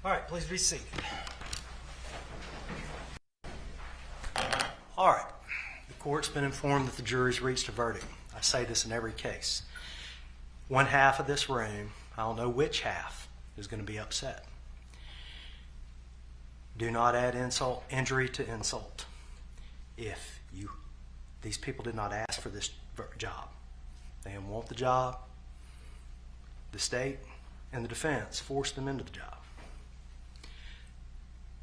All right, please be seated. All right, the court's been informed that the jury's reached a verdict. I say this in every case. One half of this room, I don't know which half, is going to be upset. Do not add injury to insult. If these people did not ask for this job, they didn't want the job, the state and the defense forced them into the job.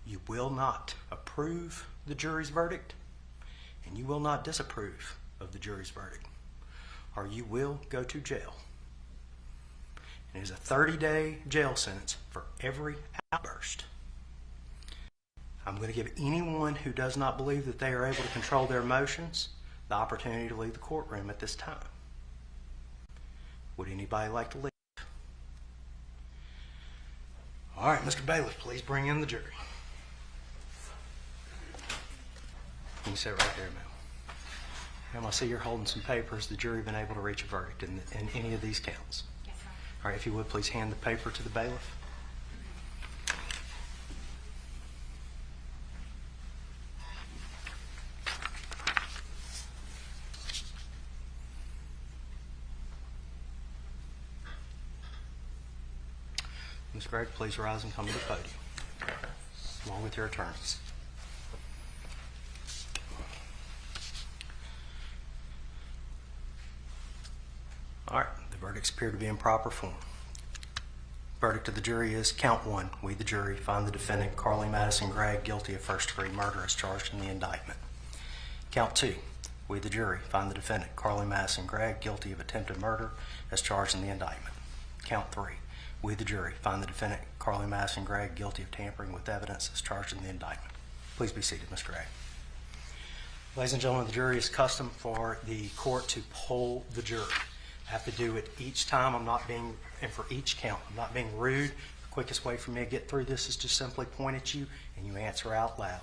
You will not approve the jury's verdict, and you will not disapprove of the jury's verdict, or you will go to jail. And it is a 30-day jail sentence for every outburst. I'm going to give anyone who does not believe that they are able to control their emotions the opportunity to leave the courtroom at this time. Would anybody like to leave? All right, Mr. Bailiff, please bring in the jury. You can sit right there, ma'am. Ma'am, I see you're holding some papers. The jury been able to reach a verdict in any of these counts. Yes, sir. All right, if you would, please hand the paper to the bailiff. Ms. Gregg, please rise and come to the podium, along with your attorneys. All right, the verdicts appear to be in proper form. Verdict of the jury is count one. We, the jury, find the defendant, Carly Madison Gregg, guilty of first-degree murder as charged in the indictment. Count two. We, the jury, find the defendant, Carly Madison Gregg, guilty of attempted murder as charged in the indictment. Count three. We, the jury, find the defendant, Carly Madison Gregg, guilty of tampering with evidence as charged in the indictment. Please be seated, Mr. Gregg. Ladies and gentlemen, the jury is custom for the court to poll the jury. I have to do it each time. And for each count, I'm not being rude. The quickest way for me to get through this is to simply point at you and you answer out loud.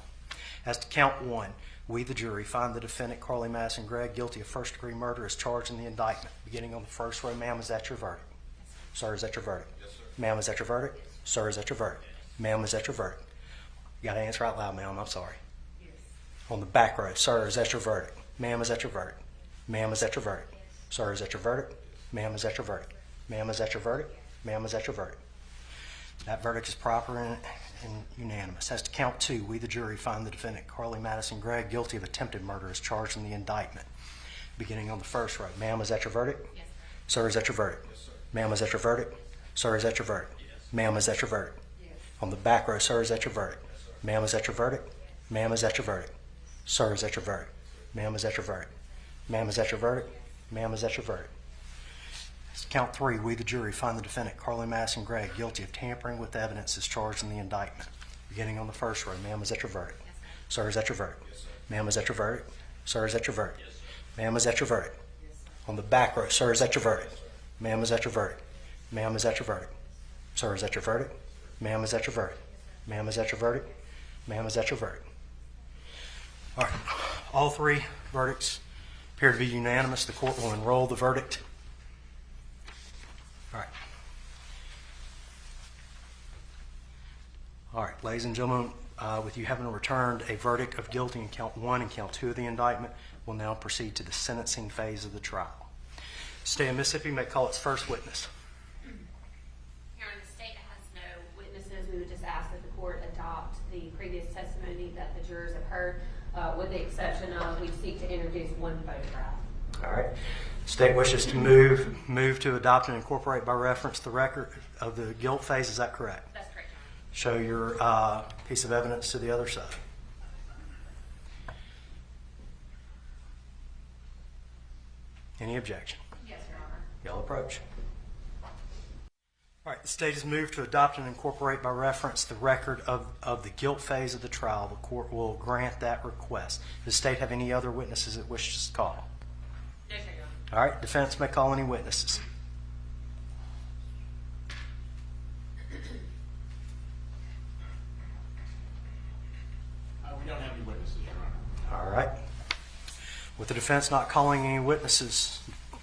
As to count one, we, the jury, find the defendant, Carly Madison Gregg, guilty of first-degree murder as charged in the indictment. Beginning on the first row, ma'am, is that your verdict? Sir, is that your verdict? Yes, sir. Ma'am, is that your verdict? Sir, is that your verdict? Ma'am, is that your verdict? You got to answer out loud, ma'am. I'm sorry. Yes. On the back row, sir, is that your verdict? Ma'am, is that your verdict? Ma'am, is that your verdict? Sir, is that your verdict? Ma'am, is that your verdict? Ma'am, is that your verdict? Ma'am, is that your verdict? That verdict is proper and unanimous. As to count two, we, the jury, find the defendant, Carly Madison Gregg, guilty of attempted murder as charged in the indictment. Beginning on the first row, ma'am, is that your verdict? Yes, Sir, is that your verdict? Yes, sir. Ma'am, is that your verdict? Sir, is that your verdict? Yes. Ma'am, is that your verdict? Yes. On the back row, sir, is that your verdict? Yes, sir. Ma'am, is that your verdict? Ma'am, is that your verdict? Sir, is that your verdict? Ma'am, is that your verdict? Ma'am, is that your verdict? Ma'am, is that your verdict? Count three, we, the jury, find the defendant, Carly Madison Gregg, guilty of tampering with evidence as charged in the indictment. Beginning on the first row, ma'am, is that your verdict? Yes, Sir, is that your verdict? Yes, sir. Ma'am, is that your verdict? Sir, is that your verdict? Yes, sir. Ma'am, is that your verdict? Yes, sir. On the back row, sir, is that your verdict? Ma'am, is that your verdict? Ma'am, is that your verdict? Sir, is that your verdict? Ma'am, is that your verdict? Ma'am, is that your verdict? Ma'am, is that your verdict? All right. All three verdicts appear to be unanimous. The court will enroll the verdict. All right. All right, ladies and gentlemen, with you having returned a verdict of guilty in count one and count two of the indictment, we'll now proceed to the sentencing phase of the trial. State of Mississippi may call its first witness. Your Honor, the state has no witnesses. We would just ask that the court adopt the previous testimony that the jurors have heard, with the exception of we seek to introduce one photograph. All right. State wishes to move to adopt and incorporate by reference the record of the guilt phase. Is that correct? That's correct, Your Show Honor. your piece of evidence to the other side. Any objection? Yes, Your Honor. Y'all approach. All right, the state has moved to adopt and incorporate by reference the record of the guilt phase of the trial. The court will grant that request. Does the state have any other witnesses it wishes to call? No, sir, Your Honor. All right, defense may call any witnesses. We don't have any witnesses, Your Honor. All right. With the defense not calling any witnesses,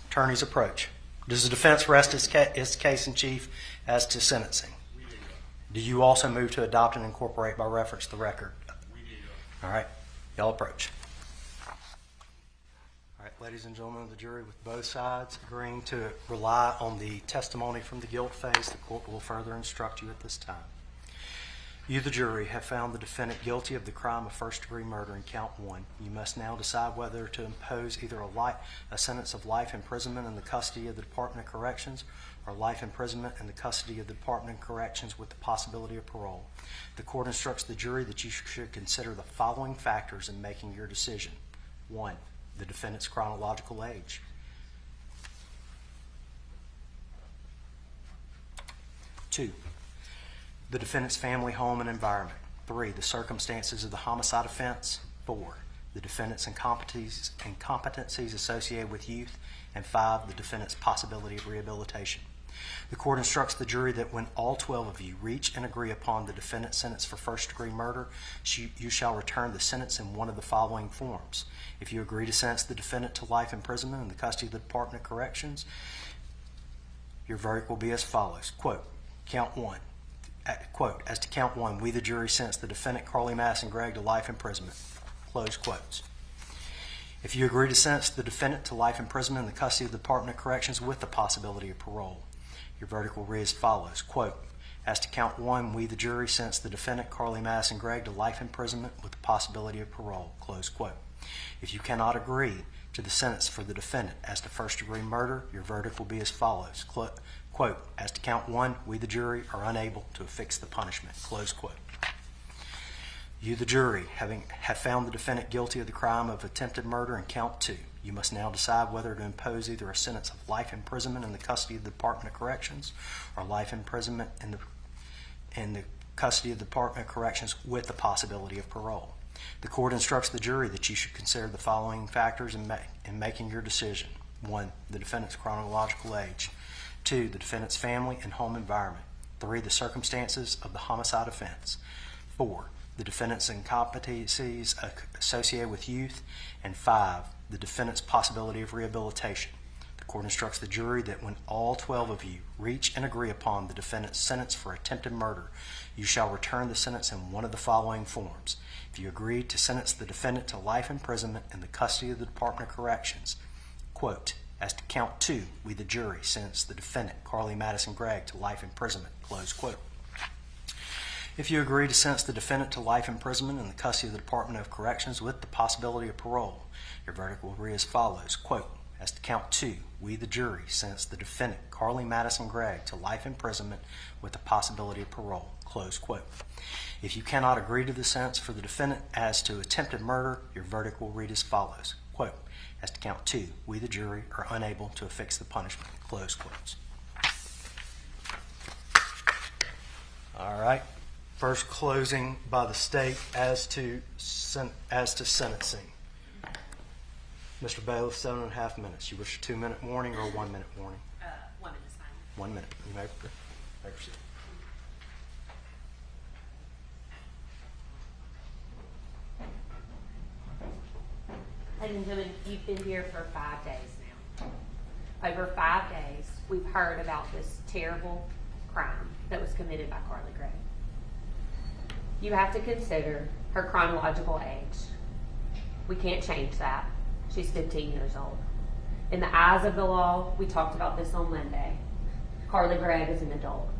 attorneys approach. Does the defense rest its case in chief as to sentencing? We do. Do you also move to adopt and incorporate by reference the record? We do. All right, y'all approach. All right, ladies and gentlemen of the jury, with both sides agreeing to rely on the testimony from the guilt phase, the court will further instruct you at this time. You, the jury, have found the defendant guilty of the crime of first-degree murder in count 1. You must now decide whether to impose either a sentence of life imprisonment in the custody of the Department of Corrections or life imprisonment in the custody of the Department of Corrections with the possibility of parole. The court instructs the jury that you should consider the following factors in making your decision. 1, the defendant's chronological age. 2, the defendant's family, home, and environment. 3, the circumstances of the homicide offense. 4, the defendant's incompetencies associated with youth. And 5, the defendant's possibility of rehabilitation. The court instructs the jury that when all 12 of you reach and agree upon the defendant's sentence for first-degree murder, you shall return the sentence in one of the following forms. If you agree to sentence the defendant to life imprisonment in the custody of the Department of Corrections, your verdict will be as follows. Quote, count 1. Quote, as to count 1, we the jury sentence the defendant Carly Madison Gregg to life imprisonment. Close quotes. If you agree to sentence the defendant to life imprisonment in the custody of the Department of Corrections with the possibility of parole, your verdict will read as follows. Quote, as to count 1, we the jury sentence the defendant Carly Madison Gregg to life imprisonment with the possibility of parole. Close quote. If you cannot agree to the sentence for the defendant as to first-degree murder, your verdict will be as follows. Quote, as to count 1, we the jury are unable to affix the punishment. Close quote. You, the jury, have found the defendant guilty of the crime of attempted murder in count 2. You must now decide whether to impose either a sentence of life imprisonment in the custody of the Department of Corrections or life imprisonment in the custody of the Department of Corrections with the possibility of parole. The court instructs the jury that you should consider the following factors in making your decision. 1, the defendant's chronological age. 2, the defendant's family and home environment. 3, the circumstances of the homicide offense. 4, the defendant's incompetencies associated with youth. And 5, the defendant's possibility of rehabilitation. The court instructs the jury that when all 12 of you reach and agree upon the defendant's sentence for attempted murder, you shall return the sentence in one of the following forms. If you agree to sentence the defendant to life imprisonment in the custody of the Department of Corrections, quote, as to count 2, we the jury sentence the defendant, Carly Madison Gregg, to life imprisonment, close quote. If you agree to sentence the defendant to life imprisonment in the custody of the Department of Corrections with the possibility of parole, your verdict will read as follows. Quote, as to count 2, we the jury sentence the defendant, Carly Madison Gregg, to life imprisonment with the possibility of parole, close quote. If you cannot agree to the sentence for the defendant as to attempted murder, your verdict will read as follows. Quote, as to count 2, we the jury are unable to affix the punishment, close quotes. All right. First closing by the state as to sentencing. Mr. Bailiff, 7.5 minutes. You wish a 2-minute warning or a 1-minute warning? 1 minute is fine. 1 minute. You may proceed. Ladies and gentlemen, you've been here for 5 days now. Over 5 days, we've heard about this terrible crime that was committed by Carly Gregg. You have to consider her chronological age. We can't change that. She's 15 years old. In the eyes of the law, we talked about this on Monday, Carly Gregg is an adult.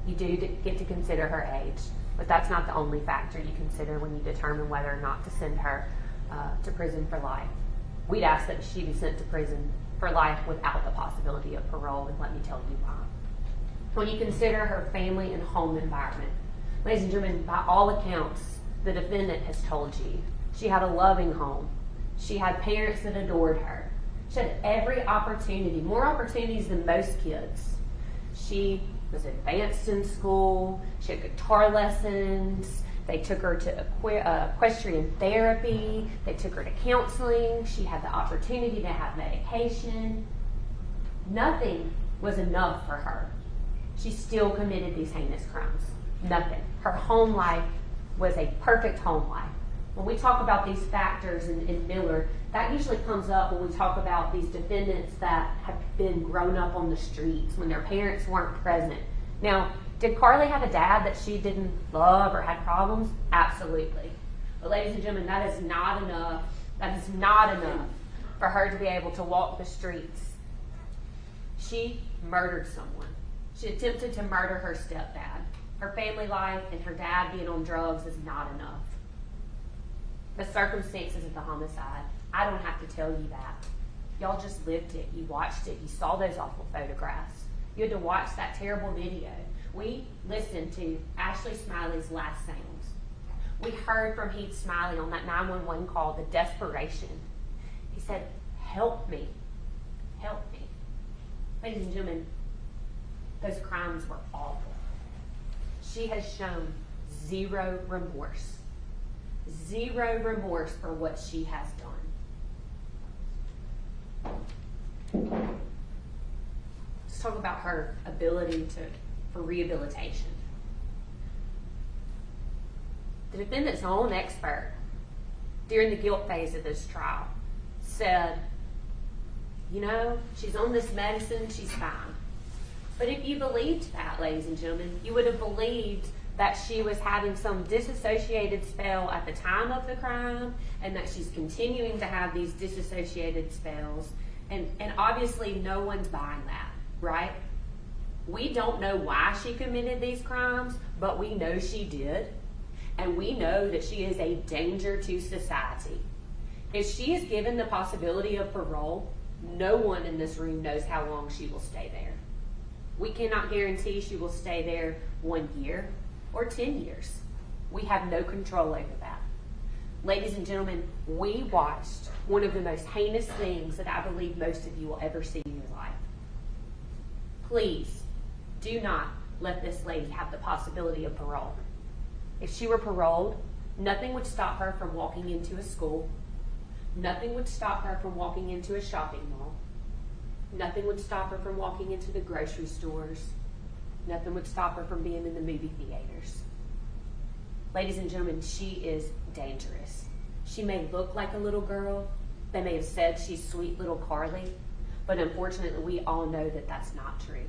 You do get to consider her age, but that's not the only factor you consider when you determine whether or not to send her to prison for life. We'd ask that she be sent to prison for life without the possibility of parole, and let me tell you why. When you consider her family and home environment, ladies and gentlemen, by all accounts, the defendant has told you she had a loving home. She had parents that adored her. She had every opportunity, more opportunities than most kids. She was advanced in school. She had guitar lessons. They took her to equestrian therapy. They took her to counseling. She had the opportunity to have medication. Nothing was enough for her. She still committed these heinous crimes. Nothing. Her home life was a perfect home life. When we talk about these factors in Miller, that usually comes up when we talk about these defendants that have been grown up on the streets when their parents weren't present. Now, Did Carly have a dad that she didn't love or had problems? Absolutely. But ladies and gentlemen, that is not enough. That is not enough for her to be able to walk the streets. She murdered someone. She attempted to murder her stepdad. Her family life and her dad being on drugs is not enough. The circumstances of the homicide, I don't have to tell you that. Y'all just lived it. You watched it. You saw those awful photographs. You had to watch that terrible video. We listened to Ashley Smiley's last sounds. We heard from Heath Smiley on that 911 call, the desperation. He said, help me. Help me. Ladies and gentlemen, those crimes were awful. She has shown zero remorse. Zero remorse for what she has done. Let's talk about her ability for rehabilitation. The defendant's own expert during the guilt phase of this trial said, you know, she's on this medicine, she's fine. But if you believed that, ladies and gentlemen, you would have believed that she was having some disassociated spell at the time of the crime and that she's continuing to have these disassociated spells. And obviously no one's buying that, right? We don't know why she committed these crimes, but we know she did. And we know that she is a danger to society. If she is given the possibility of parole, no one in this room knows how long she will stay there. We cannot guarantee she will stay there 1 year or 10 years. We have no control over that. Ladies and gentlemen, we watched one of the most heinous things that I believe most of you will ever see in your life. Please do not let this lady have the possibility of parole. If she were paroled, nothing would stop her from walking into a school. Nothing would stop her from walking into a shopping mall. Nothing would stop her from walking into the grocery stores. Nothing would stop her from being in the movie theaters. Ladies and gentlemen, she is dangerous. She may look like a little girl. They may have said she's sweet little Carly, but unfortunately we all know that that's not true.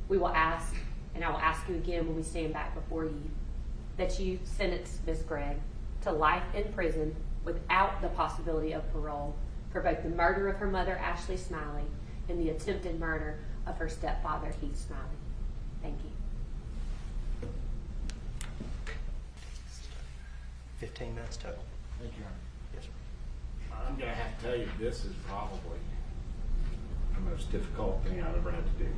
We will ask, and I will ask you again when we stand back before you, that you sentence Ms. Gregg to life in prison without the possibility of parole for both the murder of her mother, Ashley Smiley, and the attempted murder of her stepfather, Heath Smiley. Thank you. 15 minutes total. Thank you, Your Honor. Yes, sir. I'm going to have to tell you, this is probably the most difficult thing I've ever had to do.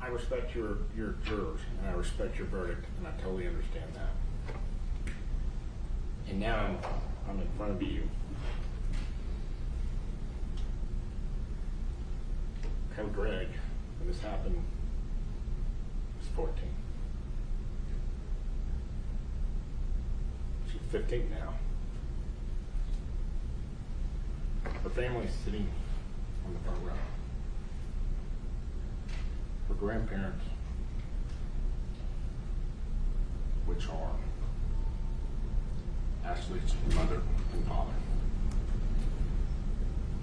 I respect your jurors, and I respect your verdict, and I totally understand that. And now I'm in front of you. Tell Gregg, when this happened, was 14. She's 15 now. Her family's sitting on the front row. Her grandparents, which are Ashley's mother and father,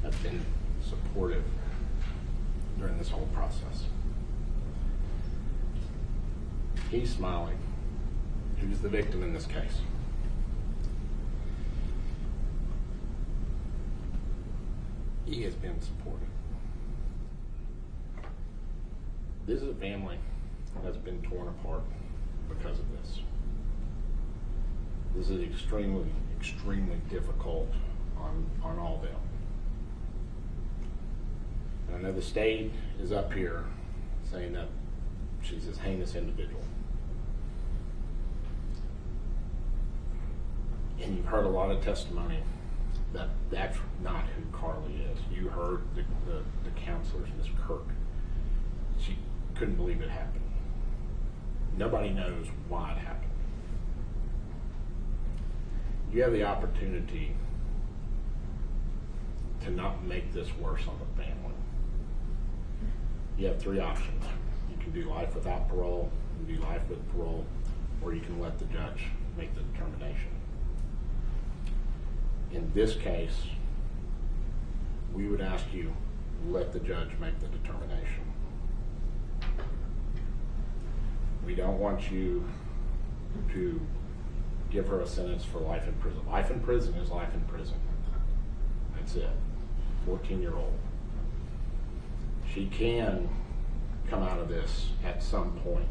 have been supportive during this whole process. He's smiling. Who's the victim in this case? He has been supportive. This is a family that's been torn apart because of this. This is extremely, extremely difficult on all of them. And I know the state is up here saying that she's this heinous individual. And you've heard a lot of testimony that that's not who Carly is. You heard the counselors, Ms. Kirk. She couldn't believe it happened. Nobody knows why it happened. You have the opportunity to not make this worse on the family. You have three options. You can do life without parole, you can do life with parole, or you can let the judge make the determination. In this case, we would ask you, let the judge make the determination. We don't want you to give her a sentence for life in prison. Life in prison is life in prison. That's it. 14-year-old. She can come out of this at some point.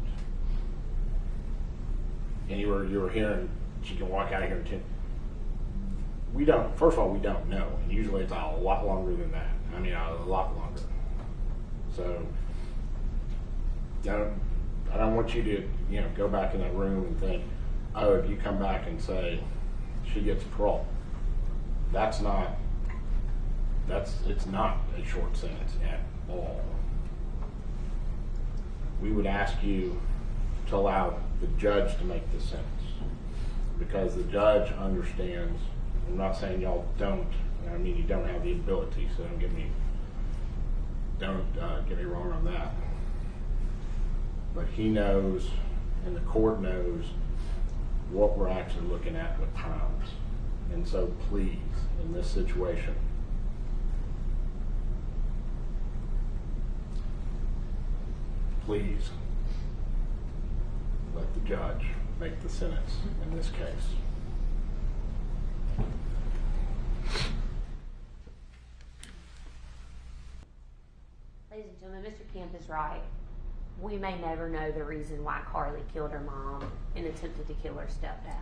And you were hearing she can walk out of here in 10. We don't, first of all, we don't know. And usually it's a lot longer than that. I mean, a lot longer. So, I don't want you to, go back in that room and think, oh, if you come back and say she gets parole, it's not a short sentence at all. We would ask you to allow the judge to make the sentence, because the judge understands. I'm not saying y'all don't. I mean, you don't have the ability, so don't get me wrong on that. But he knows, and the court knows, what we're actually looking at with times. And so please, in this situation, please let the judge make the sentence in this case. Ladies and gentlemen, Mr. Camp is right. We may never know the reason why Carly killed her mom and attempted to kill her stepdad.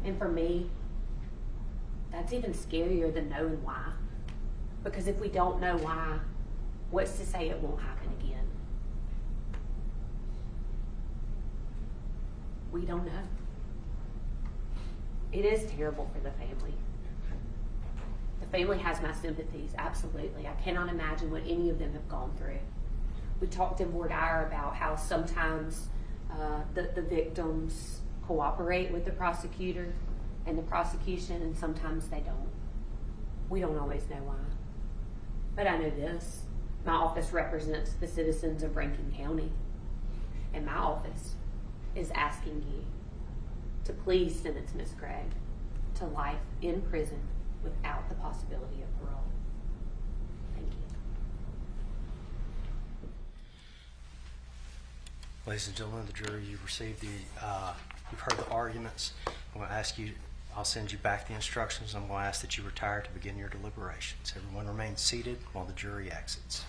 And for me, that's even scarier than knowing why. Because if we don't know why, what's to say it won't happen again? We don't know. It is terrible for the family. The family has my sympathies, absolutely. I cannot imagine what any of them have gone through. We talked in voir dire about how sometimes the victims cooperate with the prosecutor and the prosecution, and sometimes they don't. We don't always know why. But I know this. My office represents the citizens of Rankin County, and my office is asking you to please sentence Ms. Gregg to life in prison without the possibility of parole. Thank you. Ladies and gentlemen of the jury, you've received you've heard the arguments. I'm going to ask you, I'll send you back the instructions. I'm going to ask that you retire to begin your deliberations. Everyone remain seated while the jury exits.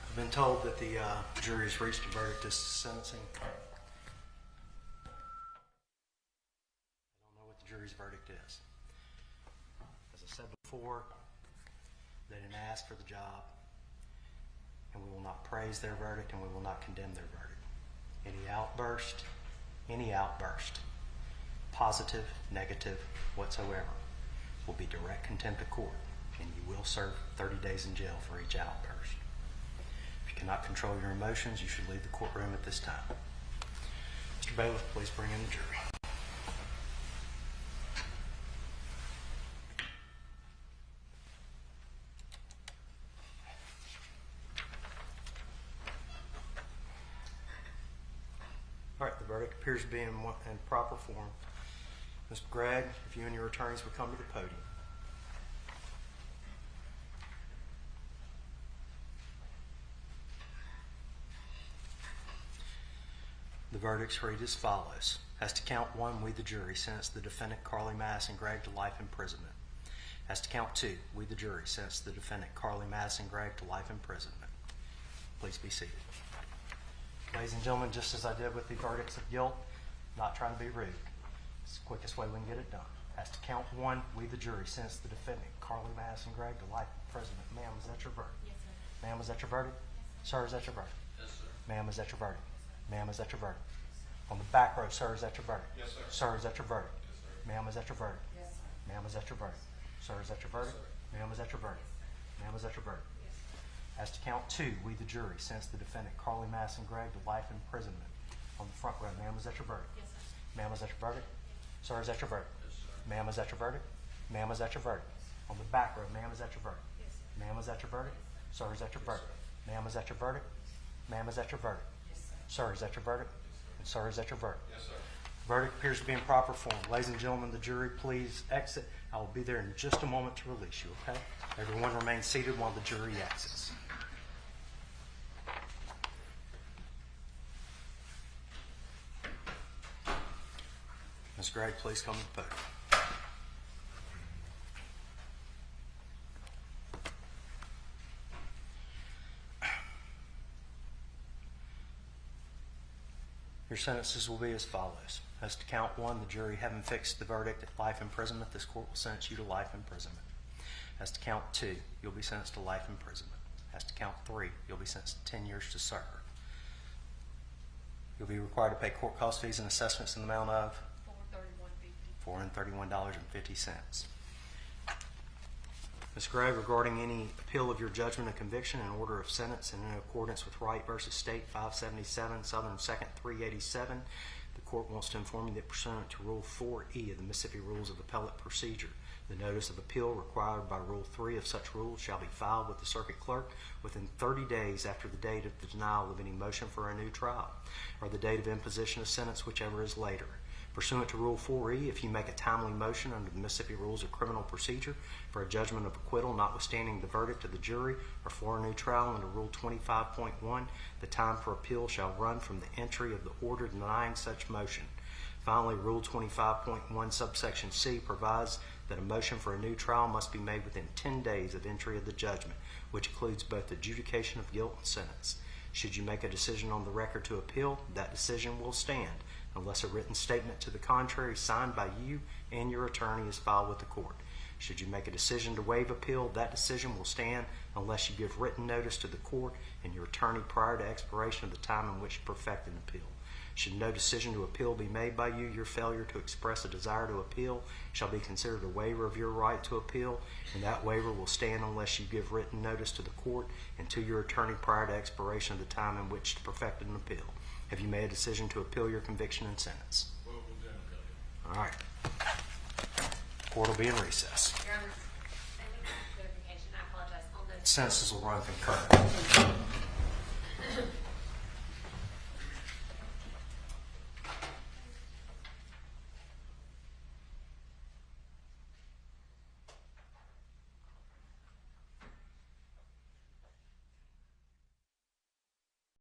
I've been told that the jury has reached a verdict as to sentencing. I don't know what the jury's verdict is. As I said before, they didn't ask for the job, and we will not praise their verdict, and we will not condemn their verdict. Any outburst, positive, negative, whatsoever, will be direct contempt of court, and you will serve 30 days in jail for each outburst. If you cannot control your emotions, you should leave the courtroom at this time. Mr. Bailiff, please bring in the jury. All right, the verdict appears to be in proper form. Mr. Gregg, if you and your attorneys would come to the podium. The verdicts read as follows. As to count one, we the jury sentence the defendant Carly Madison Gregg to life imprisonment. As to count two, we the jury sentence the defendant Carly Madison Gregg to life imprisonment. Please be seated. Ladies and gentlemen, just as I did with the verdicts of guilt, not trying to be rude. It's the quickest way we can get it done. As to count one, we the jury sentence the defendant Carly Madison Gregg to life imprisonment. Ma'am, is that your verdict? Yes, sir. Ma'am, is that your verdict? Yes, sir. Sir, is that your verdict? Yes, sir. Ma'am, is that your verdict? Ma'am, is that your verdict? On the back row, sir, is that your verdict? Yes, sir. Sir, is that your verdict? Yes, sir. Ma'am, is that your verdict? Yes, sir. Ma'am, is that your verdict? Sir, is that your verdict? Ma'am, is that your verdict? Ma'am, is that your verdict? Yes, sir. As to count two, we the jury sentence the defendant Carly Madison Gregg to life imprisonment. On the front row, ma'am, is that your verdict? Yes, sir. Ma'am, is that your verdict? Sir, is that your verdict? Yes, sir. Ma'am, is that your verdict? Ma'am, is that your verdict? On the back row, ma'am, is that your verdict? Yes, sir. Ma'am, is that your verdict? Sir, is that your verdict? Ma'am, is that your verdict? Ma'am, is that your verdict? Yes, sir. Sir, is that your verdict? And sir, is that your verdict? Yes, sir. Verdict appears to be in proper form. Ladies and gentlemen, the jury, please exit. I will be there in just a moment to release you, okay? Everyone remain seated while the jury exits. Ms. Gregg, please come to the podium. Your sentences will be as follows. As to count 1, the jury having fixed the verdict at life imprisonment, this court will sentence you to life imprisonment. As to count 2, you'll be sentenced to life imprisonment. As to count 3, you'll be sentenced to 10 years to serve. You'll be required to pay court cost fees and assessments in the amount of $431.50. Ms. Gregg, regarding any appeal of your judgment of conviction and order of sentence and in accordance with Wright v. State 577, Southern 2nd 387, the court wants to inform you that pursuant to Rule 4E of the Mississippi Rules of Appellate Procedure, the notice of appeal required by Rule 3 of such rules shall be filed with the circuit clerk within 30 days after the date of the denial of any motion for a new trial, or the date of imposition of sentence, whichever is later. Pursuant to Rule 4E, if you make a timely motion under the Mississippi Rules of Criminal Procedure for a judgment of acquittal notwithstanding the verdict of the jury or for a new trial under Rule 25.1, the time for appeal shall run from the entry of the order denying such motion. Finally, Rule 25.1 subsection C provides that a motion for a new trial must be made within 10 days of entry of the judgment, which includes both adjudication of guilt and sentence. Should you make a decision on the record to appeal, that decision will stand unless a written statement to the contrary signed by you and your attorney is filed with the court. Should you make a decision to waive appeal, that decision will stand unless you give written notice to the court and your attorney prior to expiration of the time in which to perfect an appeal. Should no decision to appeal be made by you, your failure to express a desire to appeal shall be considered a waiver of your right to appeal, and that waiver will stand unless you give written notice to the court and to your attorney prior to expiration of the time in which to perfect an appeal. Have you made a decision to appeal your conviction and sentence? All right. Court will be in recess. Your Honor, I need clarification. I apologize. On those Sentences will run concurrent.